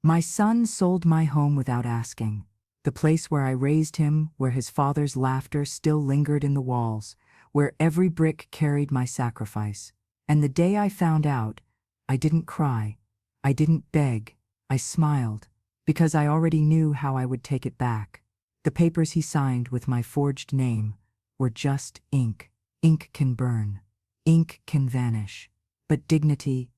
My son sold my home without asking. The place where I raised him, where his father's laughter still lingered in the walls, where every brick carried my sacrifice. And the day I found out, I didn't cry. I didn't beg. I smiled, because I already knew how I would take it back. The papers he signed with my forged name were just ink. Ink can burn. Ink can vanish. But dignity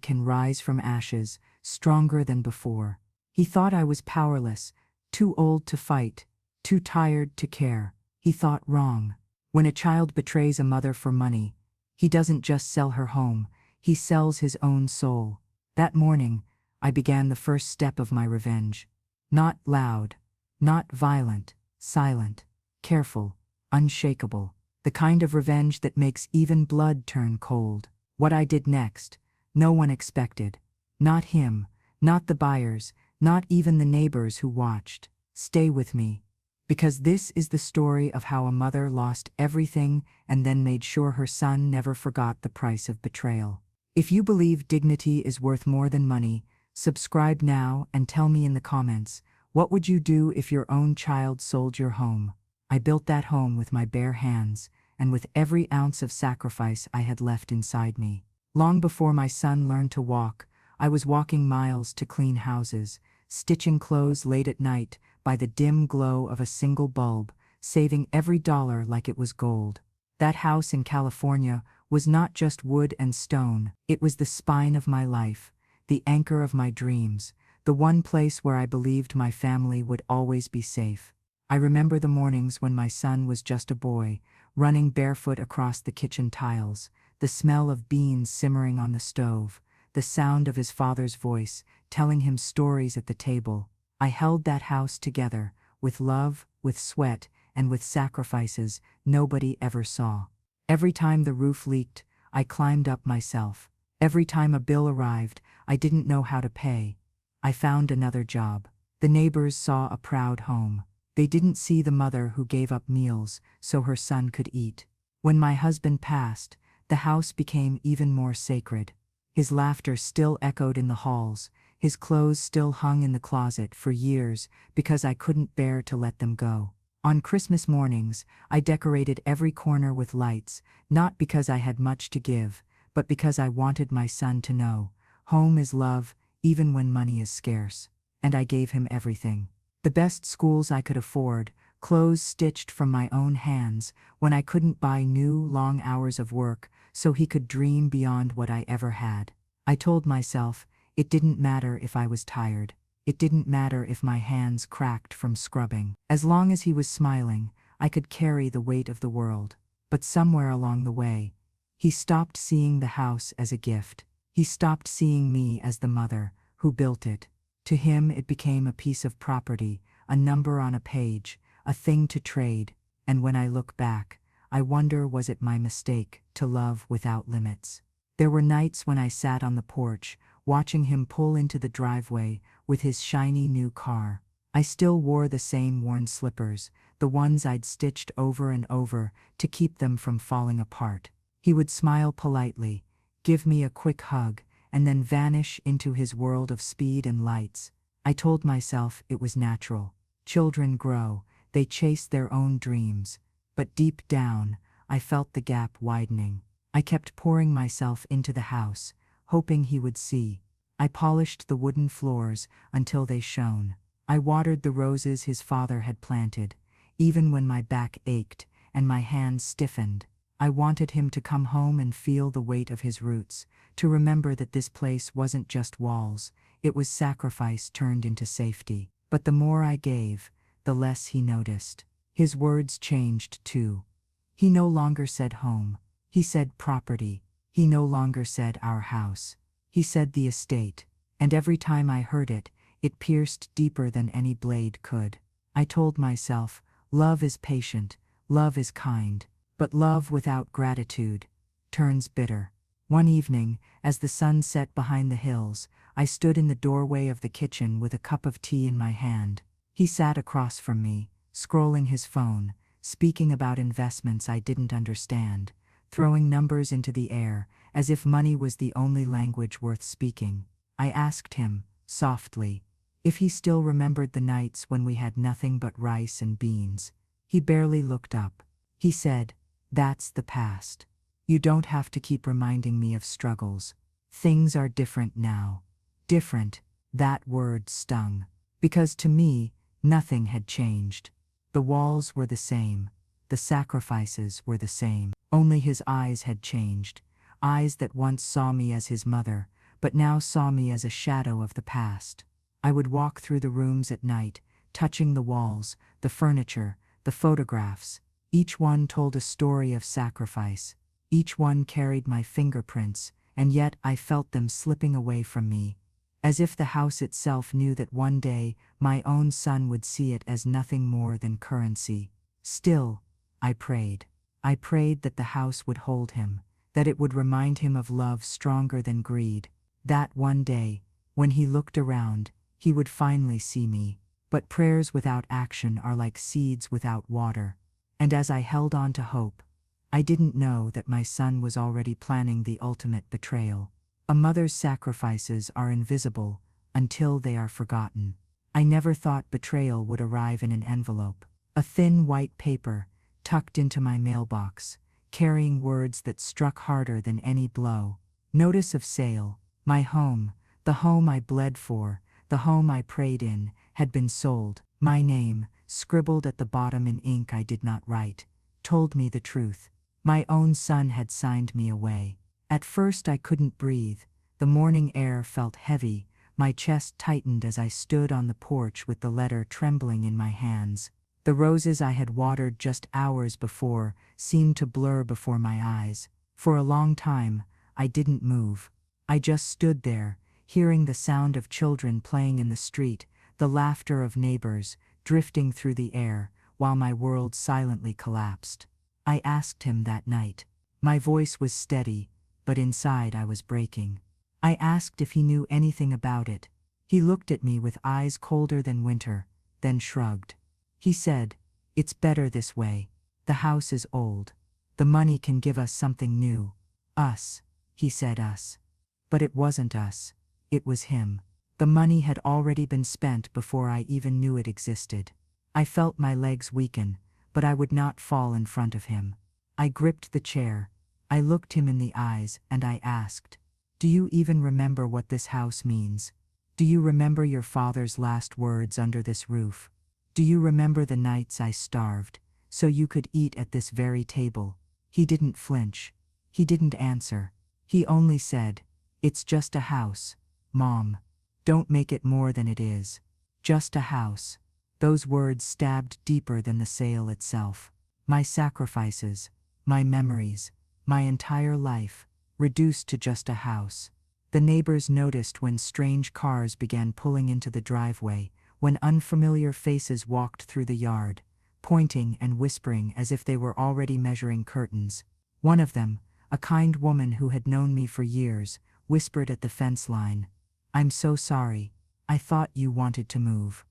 can rise from ashes, stronger than before. He thought I was powerless, too old to fight, too tired to care. He thought wrong. When a child betrays a mother for money, he doesn't just sell her home, he sells his own soul. That morning, I began the first step of my revenge. Not loud, not violent, silent, careful, unshakable. The kind of revenge that makes even blood turn cold. What I did next, no one expected. Not him, not the buyers, not even the neighbors who watched. Stay with me, because this is the story of how a mother lost everything and then made sure her son never forgot the price of betrayal. If you believe dignity is worth more than money, subscribe now and tell me in the comments, what would you do if your own child sold your home? I built that home with my bare hands, and with every ounce of sacrifice I had left inside me. Long before my son learned to walk, I was walking miles to clean houses, stitching clothes late at night by the dim glow of a single bulb, saving every dollar like it was gold. That house in California was not just wood and stone, it was the spine of my life, the anchor of my dreams, the one place where I believed my family would always be safe. I remember the mornings when my son was just a boy, running barefoot across the kitchen tiles, the smell of beans simmering on the stove, the sound of his father's voice telling him stories at the table. I held that house together, with love, with sweat, and with sacrifices nobody ever saw. Every time the roof leaked, I climbed up myself. Every time a bill arrived I didn't know how to pay, I found another job. The neighbors saw a proud home. They didn't see the mother who gave up meals so her son could eat. When my husband passed, the house became even more sacred. His laughter still echoed in the halls, his clothes still hung in the closet for years because I couldn't bear to let them go. On Christmas mornings, I decorated every corner with lights, not because I had much to give, but because I wanted my son to know, home is love, even when money is scarce. And I gave him everything. The best schools I could afford, clothes stitched from my own hands when I couldn't buy new, long hours of work so he could dream beyond what I ever had. I told myself it didn't matter if I was tired. It didn't matter if my hands cracked from scrubbing. As long as he was smiling, I could carry the weight of the world. But somewhere along the way, he stopped seeing the house as a gift. He stopped seeing me as the mother who built it. To him it became a piece of property, a number on a page, a thing to trade. And when I look back, I wonder, was it my mistake to love without limits? There were nights when I sat on the porch, watching him pull into the driveway with his shiny new car. I still wore the same worn slippers, the ones I'd stitched over and over to keep them from falling apart. He would smile politely, give me a quick hug, and then vanish into his world of speed and lights. I told myself it was natural. Children grow, they chase their own dreams. But deep down, I felt the gap widening. I kept pouring myself into the house, hoping he would see. I polished the wooden floors until they shone. I watered the roses his father had planted, even when my back ached and my hands stiffened. I wanted him to come home and feel the weight of his roots, to remember that this place wasn't just walls, it was sacrifice turned into safety. But the more I gave, the less he noticed. His words changed too. He no longer said home. He said property. He no longer said our house. He said the estate. And every time I heard it, it pierced deeper than any blade could. I told myself, love is patient, love is kind, but love without gratitude turns bitter. One evening, as the sun set behind the hills, I stood in the doorway of the kitchen with a cup of tea in my hand. He sat across from me, scrolling his phone, speaking about investments I didn't understand, throwing numbers into the air, as if money was the only language worth speaking. I asked him, softly, if he still remembered the nights when we had nothing but rice and beans. He barely looked up. He said, "That's the past. You don't have to keep reminding me of struggles. Things are different now." Different, that word stung. Because to me, nothing had changed. The walls were the same. The sacrifices were the same. Only his eyes had changed. Eyes that once saw me as his mother, but now saw me as a shadow of the past. I would walk through the rooms at night, touching the walls, the furniture, the photographs. Each one told a story of sacrifice. Each one carried my fingerprints, and yet I felt them slipping away from me, as if the house itself knew that one day my own son would see it as nothing more than currency. Still, I prayed. I prayed that the house would hold him, that it would remind him of love stronger than greed, that one day, when he looked around, he would finally see me. But prayers without action are like seeds without water. And as I held on to hope, I didn't know that my son was already planning the ultimate betrayal. A mother's sacrifices are invisible until they are forgotten. I never thought betrayal would arrive in an envelope, a thin white paper tucked into my mailbox, carrying words that struck harder than any blow. Notice of sale. My home, the home I bled for, the home I prayed in, had been sold. My name, scribbled at the bottom in ink I did not write, told me the truth. My own son had signed me away. At first I couldn't breathe. The morning air felt heavy. My chest tightened as I stood on the porch with the letter trembling in my hands. The roses I had watered just hours before seemed to blur before my eyes. For a long time, I didn't move. I just stood there, hearing the sound of children playing in the street, the laughter of neighbors drifting through the air, while my world silently collapsed. I asked him that night. My voice was steady, but inside I was breaking. I asked if he knew anything about it. He looked at me with eyes colder than winter, then shrugged. He said, "It's better this way. The house is old. The money can give us something new." Us, he said, us. But it wasn't us. It was him. The money had already been spent before I even knew it existed. I felt my legs weaken, but I would not fall in front of him. I gripped the chair. I looked him in the eyes and I asked, "Do you even remember what this house means? Do you remember your father's last words under this roof? Do you remember the nights I starved, so you could eat at this very table?" He didn't flinch. He didn't answer. He only said, "It's just a house, Mom. Don't make it more than it is. Just a house." Those words stabbed deeper than the sale itself. My sacrifices, my memories, my entire life, reduced to just a house. The neighbors noticed when strange cars began pulling into the driveway, when unfamiliar faces walked through the yard, pointing and whispering as if they were already measuring curtains. One of them, a kind woman who had known me for years, whispered at the fence line, "I'm so sorry. I thought you wanted to move."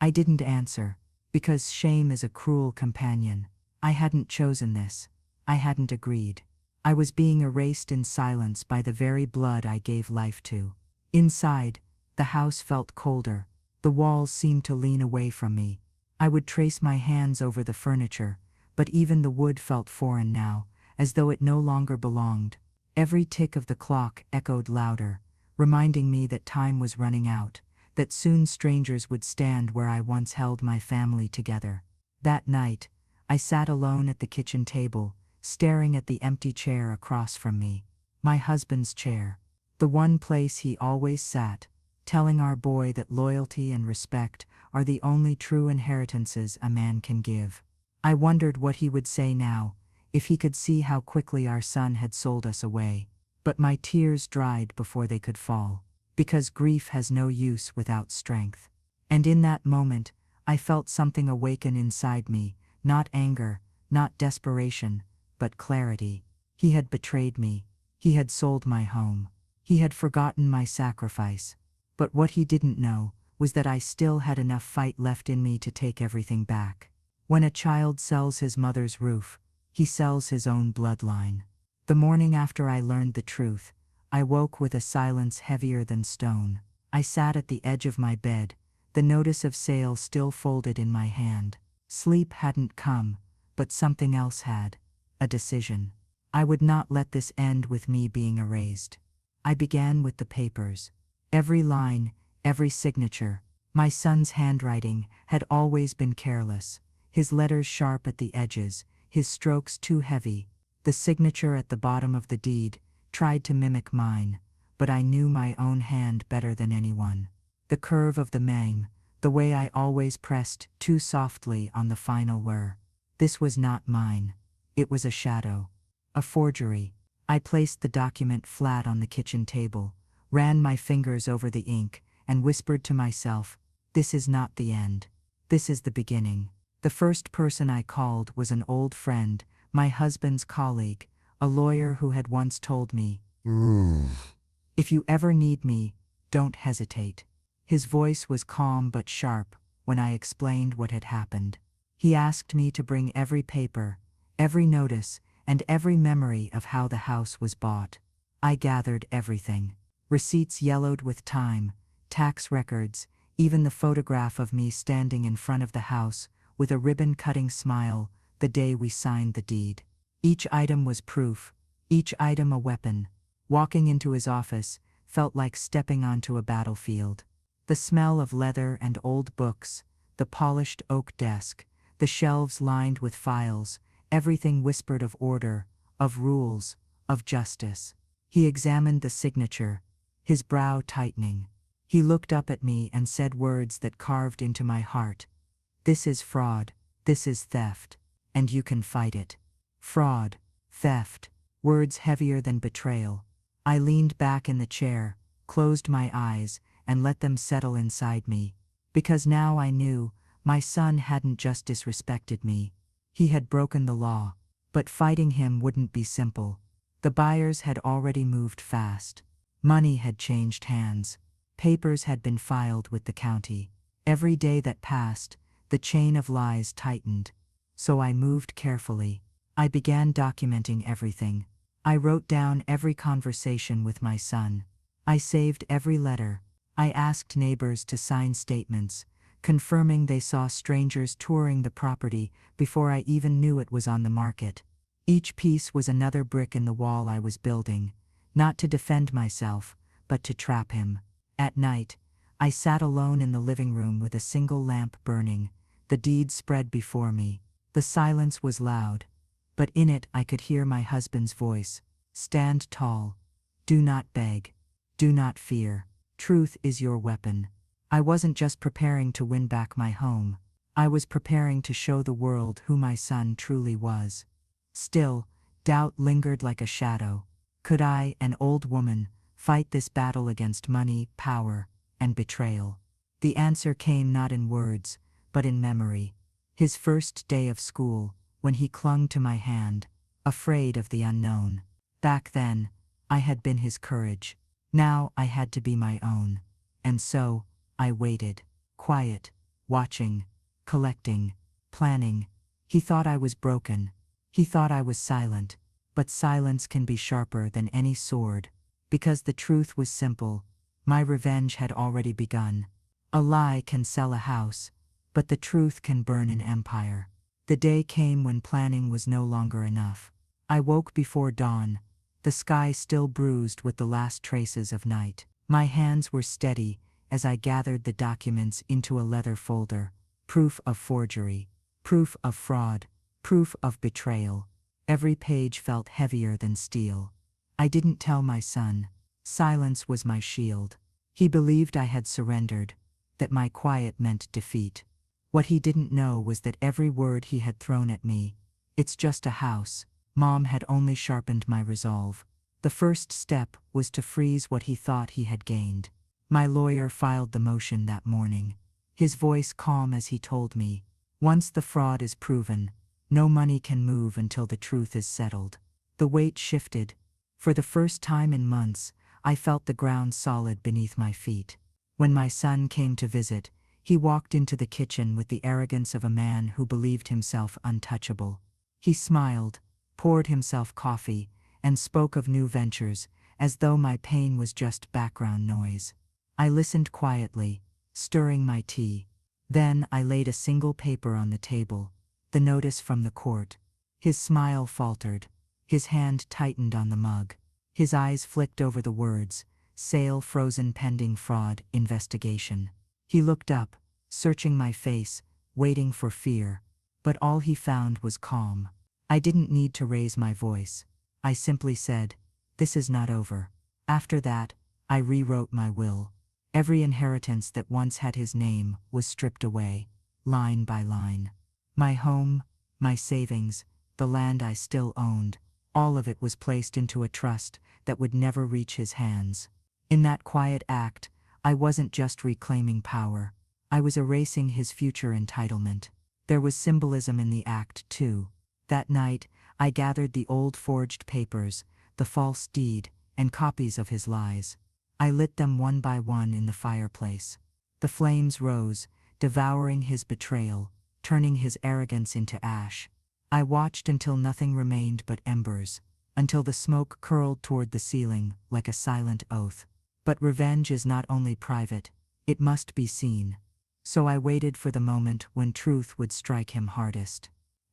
I didn't answer, because shame is a cruel companion. I hadn't chosen this. I hadn't agreed. I was being erased in silence by the very blood I gave life to. Inside, the house felt colder. The walls seemed to lean away from me. I would trace my hands over the furniture, but even the wood felt foreign now, as though it no longer belonged. Every tick of the clock echoed louder, reminding me that time was running out, that soon strangers would stand where I once held my family together. That night, I sat alone at the kitchen table, staring at the empty chair across from me. My husband's chair. The one place he always sat, telling our boy that loyalty and respect are the only true inheritances a man can give. I wondered what he would say now, if he could see how quickly our son had sold us away. But my tears dried before they could fall, because grief has no use without strength. And in that moment, I felt something awaken inside me, not anger, not desperation, but clarity. He had betrayed me. He had sold my home. He had forgotten my sacrifice. But what he didn't know was that I still had enough fight left in me to take everything back. When a child sells his mother's roof, he sells his own bloodline. The morning after I learned the truth, I woke with a silence heavier than stone. I sat at the edge of my bed, the notice of sale still folded in my hand. Sleep hadn't come, but something else had. A decision. I would not let this end with me being erased. I began with the papers. Every line, every signature. My son's handwriting had always been careless, his letters sharp at the edges, his strokes too heavy. The signature at the bottom of the deed tried to mimic mine, but I knew my own hand better than anyone. The curve of the name, the way I always pressed too softly on the final word. This was not mine. It was a shadow. A forgery. I placed the document flat on the kitchen table, ran my fingers over the ink, and whispered to myself, "This is not the end. This is the beginning." The first person I called was an old friend, my husband's colleague, a lawyer who had once told me, "If you ever need me, don't hesitate." His voice was calm but sharp when I explained what had happened. He asked me to bring every paper, every notice, and every memory of how the house was bought. I gathered everything. Receipts yellowed with time, tax records, even the photograph of me standing in front of the house with a ribbon-cutting smile the day we signed the deed. Each item was proof, each item a weapon. Walking into his office felt like stepping onto a battlefield. The smell of leather and old books, the polished oak desk, the shelves lined with files, everything whispered of order, of rules, of justice. He examined the signature, his brow tightening. He looked up at me and said words that carved into my heart. "This is fraud, this is theft, and you can fight it." Fraud, theft, words heavier than betrayal. I leaned back in the chair, closed my eyes, and let them settle inside me. Because now I knew, my son hadn't just disrespected me. He had broken the law. But fighting him wouldn't be simple. The buyers had already moved fast. Money had changed hands. Papers had been filed with the county. Every day that passed, the chain of lies tightened. So I moved carefully. I began documenting everything. I wrote down every conversation with my son. I saved every letter. I asked neighbors to sign statements, confirming they saw strangers touring the property before I even knew it was on the market. Each piece was another brick in the wall I was building, not to defend myself, but to trap him. At night, I sat alone in the living room with a single lamp burning, the deed spread before me. The silence was loud, but in it I could hear my husband's voice. "Stand tall. Do not beg. Do not fear. Truth is your weapon." I wasn't just preparing to win back my home. I was preparing to show the world who my son truly was. Still, doubt lingered like a shadow. Could I, an old woman, fight this battle against money, power, and betrayal? The answer came not in words, but in memory. His first day of school, when he clung to my hand, afraid of the unknown. Back then, I had been his courage. Now I had to be my own. And so, I waited, quiet, watching, collecting, planning. He thought I was broken. He thought I was silent. But silence can be sharper than any sword. Because the truth was simple, my revenge had already begun. A lie can sell a house, but the truth can burn an empire. The day came when planning was no longer enough. I woke before dawn, the sky still bruised with the last traces of night. My hands were steady as I gathered the documents into a leather folder. Proof of forgery, proof of fraud, proof of betrayal. Every page felt heavier than steel. I didn't tell my son. Silence was my shield. He believed I had surrendered, that my quiet meant defeat. What he didn't know was that every word he had thrown at me, "It's just a house," Mom, had only sharpened my resolve. The first step was to freeze what he thought he had gained. My lawyer filed the motion that morning, his voice calm as he told me, "Once the fraud is proven, no money can move until the truth is settled." The weight shifted. For the first time in months, I felt the ground solid beneath my feet. When my son came to visit, he walked into the kitchen with the arrogance of a man who believed himself untouchable. He smiled, poured himself coffee, and spoke of new ventures, as though my pain was just background noise. I listened quietly, stirring my tea. Then I laid a single paper on the table, the notice from the court. His smile faltered. His hand tightened on the mug. His eyes flicked over the words, "Sale frozen pending fraud investigation." He looked up, searching my face, waiting for fear. But all he found was calm. I didn't need to raise my voice. I simply said, "This is not over." After that, I rewrote my will. Every inheritance that once had his name was stripped away, line by line. My home, my savings, the land I still owned, all of it was placed into a trust that would never reach his hands. In that quiet act, I wasn't just reclaiming power. I was erasing his future entitlement. There was symbolism in the act, too. That night, I gathered the old forged papers, the false deed, and copies of his lies. I lit them one by one in the fireplace. The flames rose, devouring his betrayal, turning his arrogance into ash. I watched until nothing remained but embers, until the smoke curled toward the ceiling like a silent oath. But revenge is not only private, it must be seen. So I waited for the moment when truth would strike him hardest.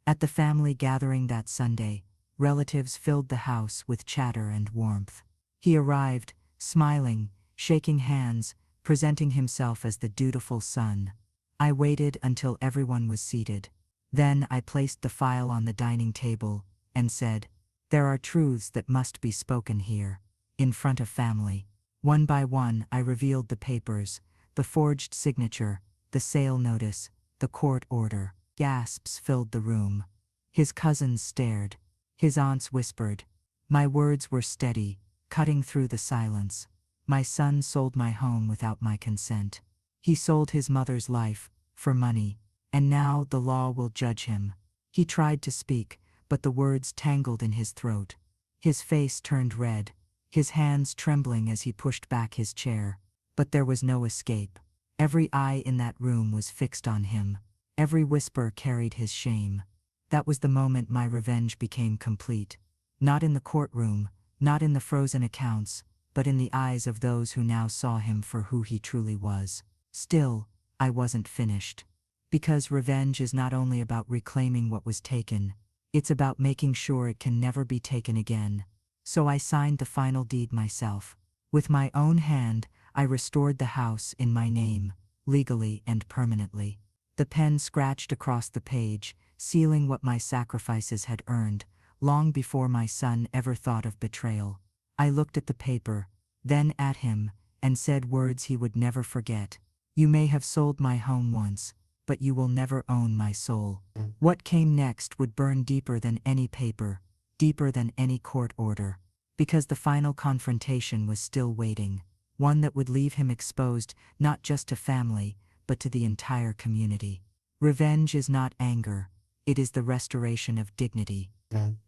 At the family gathering that Sunday, relatives filled the house with chatter and warmth. He arrived, smiling, shaking hands, presenting himself as the dutiful son. I waited until everyone was seated. Then I placed the file on the dining table and said, "There are truths that must be spoken here, in front of family." One by one I revealed the papers, the forged signature, the sale notice, the court order. Gasps filled the room. His cousins stared. His aunts whispered. My words were steady, cutting through the silence. My son sold my home without my consent. He sold his mother's life, for money, and now the law will judge him. He tried to speak, but the words tangled in his throat. His face turned red, his hands trembling as he pushed back his chair. But there was no escape. Every eye in that room was fixed on him. Every whisper carried his shame. That was the moment my revenge became complete. Not in the courtroom, not in the frozen accounts, but in the eyes of those who now saw him for who he truly was. Still, I wasn't finished. Because revenge is not only about reclaiming what was taken, it's about making sure it can never be taken again. So I signed the final deed myself. With my own hand, I restored the house in my name, legally and permanently. The pen scratched across the page, sealing what my sacrifices had earned, long before my son ever thought of betrayal. I looked at the paper, then at him, and said words he would never forget. "You may have sold my home once, but you will never own my soul." What came next would burn deeper than any paper, deeper than any court order. Because the final confrontation was still waiting, one that would leave him exposed not just to family, but to the entire community. Revenge is not anger, it is the restoration of dignity.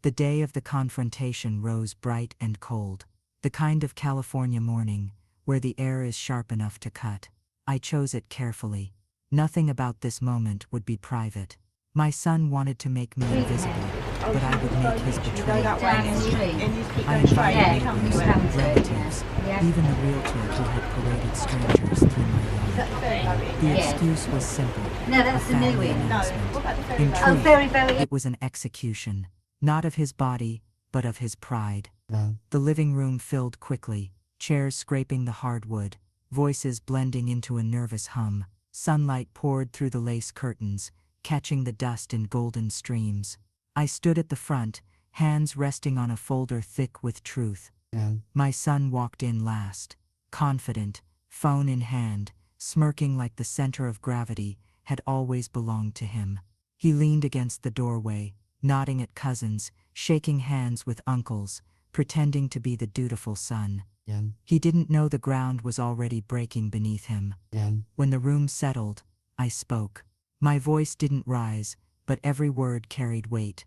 The day of the confrontation rose bright and cold, the kind of California morning where the air is sharp enough to cut. I chose it carefully. Nothing about this moment would be private. My son wanted to make me invisible, but I would make his betrayal unmistakable. I invited neighbors, relatives, even the realtor who had paraded strangers through my yard. The excuse was simple, a family announcement. In truth, it was an execution, not of his body, but of his pride. The living room filled quickly, chairs scraping the hardwood, voices blending into a nervous hum. Sunlight poured through the lace curtains, catching the dust in golden streams. I stood at the front, hands resting on a folder thick with truth. My son walked in last, confident, phone in hand, smirking like the center of gravity had always belonged to him. He leaned against the doorway, nodding at cousins, shaking hands with uncles, pretending to be the dutiful son. He didn't know the ground was already breaking beneath him. When the room settled, I spoke. My voice didn't rise, but every word carried weight.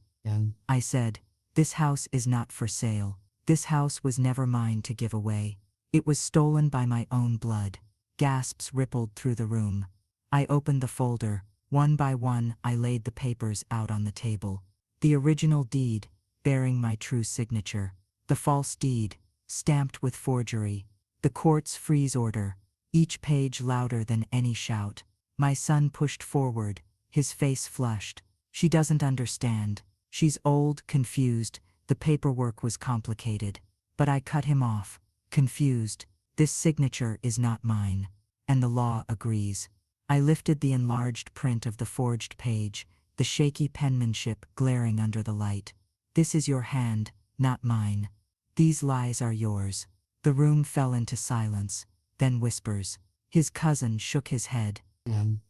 I said, "This house is not for sale. This house was never mine to give away. It was stolen by my own blood." Gasps rippled through the room. I opened the folder. One by one, I laid the papers out on the table. The original deed, bearing my true signature. The false deed, stamped with forgery. The court's freeze order, each page louder than any shout. My son pushed forward, his face flushed. She doesn't understand. She's old, confused. The paperwork was complicated. But I cut him off, confused. This signature is not mine. And the law agrees. I lifted the enlarged print of the forged page, the shaky penmanship glaring under the light. This is your hand, not mine. These lies are yours. The room fell into silence, then whispers. His cousin shook his head.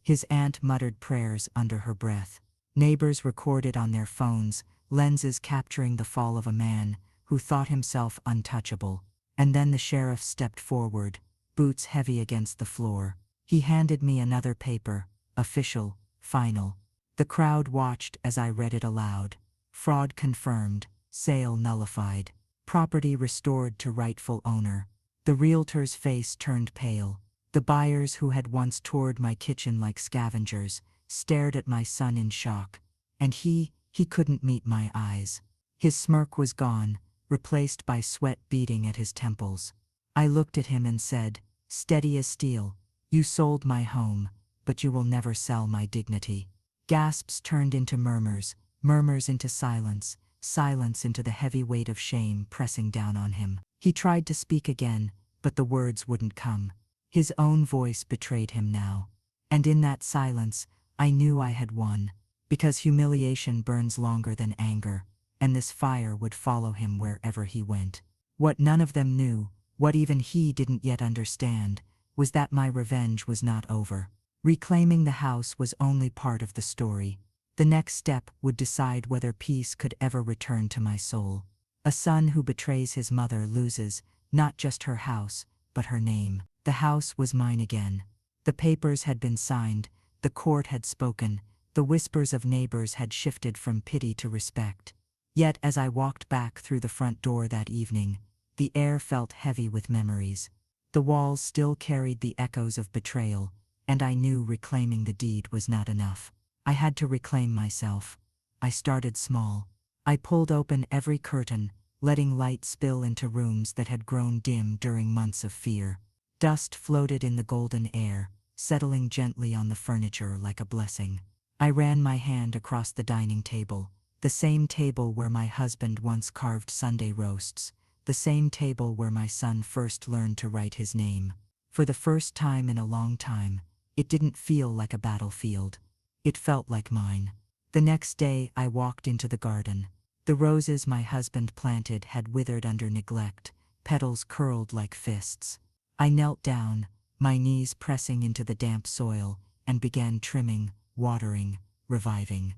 His aunt muttered prayers under her breath. Neighbors recorded on their phones, lenses capturing the fall of a man who thought himself untouchable. And then the sheriff stepped forward, boots heavy against the floor. He handed me another paper, official, final. The crowd watched as I read it aloud. Fraud confirmed, sale nullified, property restored to rightful owner. The realtor's face turned pale. The buyers who had once toured my kitchen like scavengers stared at my son in shock. And he couldn't meet my eyes. His smirk was gone, replaced by sweat beading at his temples. I looked at him and said, steady as steel, you sold my home, but you will never sell my dignity. Gasps turned into murmurs, murmurs into silence, silence into the heavy weight of shame pressing down on him. He tried to speak again, but the words wouldn't come. His own voice betrayed him now. And in that silence, I knew I had won, because humiliation burns longer than anger, and this fire would follow him wherever he went. What none of them knew, what even he didn't yet understand, was that my revenge was not over. Reclaiming the house was only part of the story. The next step would decide whether peace could ever return to my soul. A son who betrays his mother loses, not just her house, but her name. The house was mine again. The papers had been signed, the court had spoken, the whispers of neighbors had shifted from pity to respect. Yet as I walked back through the front door that evening, the air felt heavy with memories. The walls still carried the echoes of betrayal, and I knew reclaiming the deed was not enough. I had to reclaim myself. I started small. I pulled open every curtain, letting light spill into rooms that had grown dim during months of fear. Dust floated in the golden air, settling gently on the furniture like a blessing. I ran my hand across the dining table, the same table where my husband once carved Sunday roasts, the same table where my son first learned to write his name. For the first time in a long time, it didn't feel like a battlefield. It felt like mine. The next day I walked into the garden. The roses my husband planted had withered under neglect, petals curled like fists. I knelt down, my knees pressing into the damp soil, and began trimming, watering, reviving.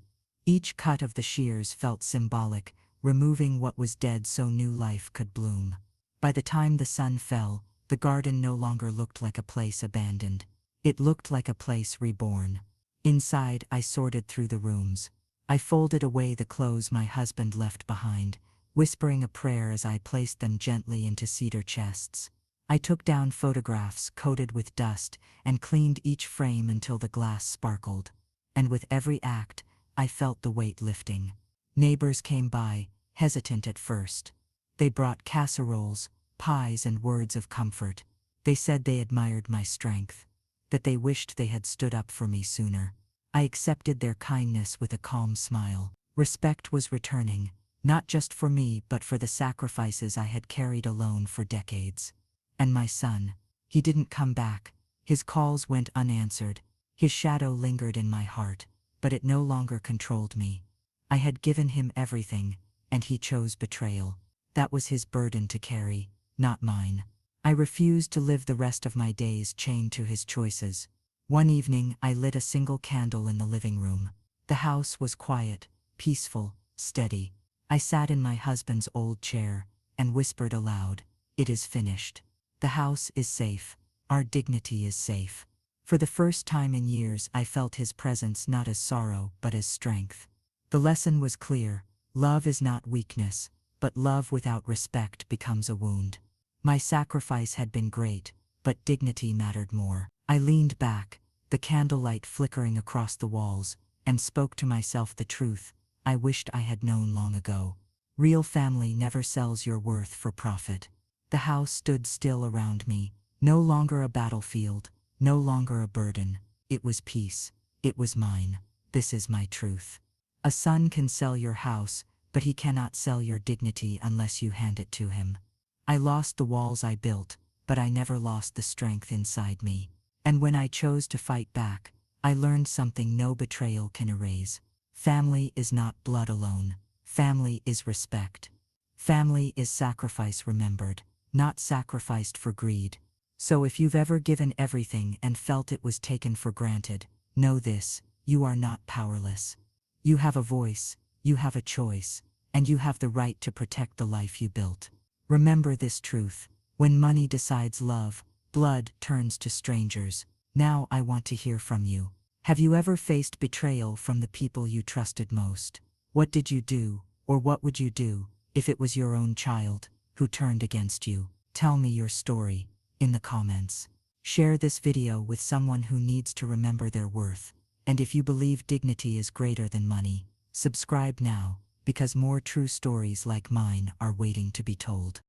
Each cut of the shears felt symbolic, removing what was dead so new life could bloom. By the time the sun fell, the garden no longer looked like a place abandoned. It looked like a place reborn. Inside, I sorted through the rooms. I folded away the clothes my husband left behind, whispering a prayer as I placed them gently into cedar chests. I took down photographs coated with dust and cleaned each frame until the glass sparkled. And with every act, I felt the weight lifting. Neighbors came by, hesitant at first. They brought casseroles, pies, and words of comfort. They said they admired my strength, that they wished they had stood up for me sooner. I accepted their kindness with a calm smile. Respect was returning, not just for me but for the sacrifices I had carried alone for decades. And my son, he didn't come back. His calls went unanswered. His shadow lingered in my heart, but it no longer controlled me. I had given him everything, and he chose betrayal. That was his burden to carry, not mine. I refused to live the rest of my days chained to his choices. One evening, I lit a single candle in the living room. The house was quiet, peaceful, steady. I sat in my husband's old chair and whispered aloud, "It is finished. The house is safe. Our dignity is safe." For the first time in years, I felt his presence not as sorrow but as strength. The lesson was clear. Love is not weakness, but love without respect becomes a wound. My sacrifice had been great, but dignity mattered more. I leaned back, the candlelight flickering across the walls, and spoke to myself the truth I wished I had known long ago. Real family never sells your worth for profit. The house stood still around me, No longer a battlefield, no longer a burden. It was peace. It was mine. This is my truth. A son can sell your house, but he cannot sell your dignity unless you hand it to him. I lost the walls I built, but I never lost the strength inside me. And when I chose to fight back, I learned something no betrayal can erase. Family is not blood alone. Family is respect. Family is sacrifice remembered, not sacrificed for greed. So if you've ever given everything and felt it was taken for granted, know this: you are not powerless. You have a voice, you have a choice, and you have the right to protect the life you built. Remember this truth: when money decides love, blood turns to strangers. Now I want to hear from you. Have you ever faced betrayal from the people you trusted most? What did you do, or what would you do, if it was your own child who turned against you? Tell me your story in the comments. Share this video with someone who needs to remember their worth. And if you believe dignity is greater than money, subscribe now, because more true stories like mine are waiting to be told.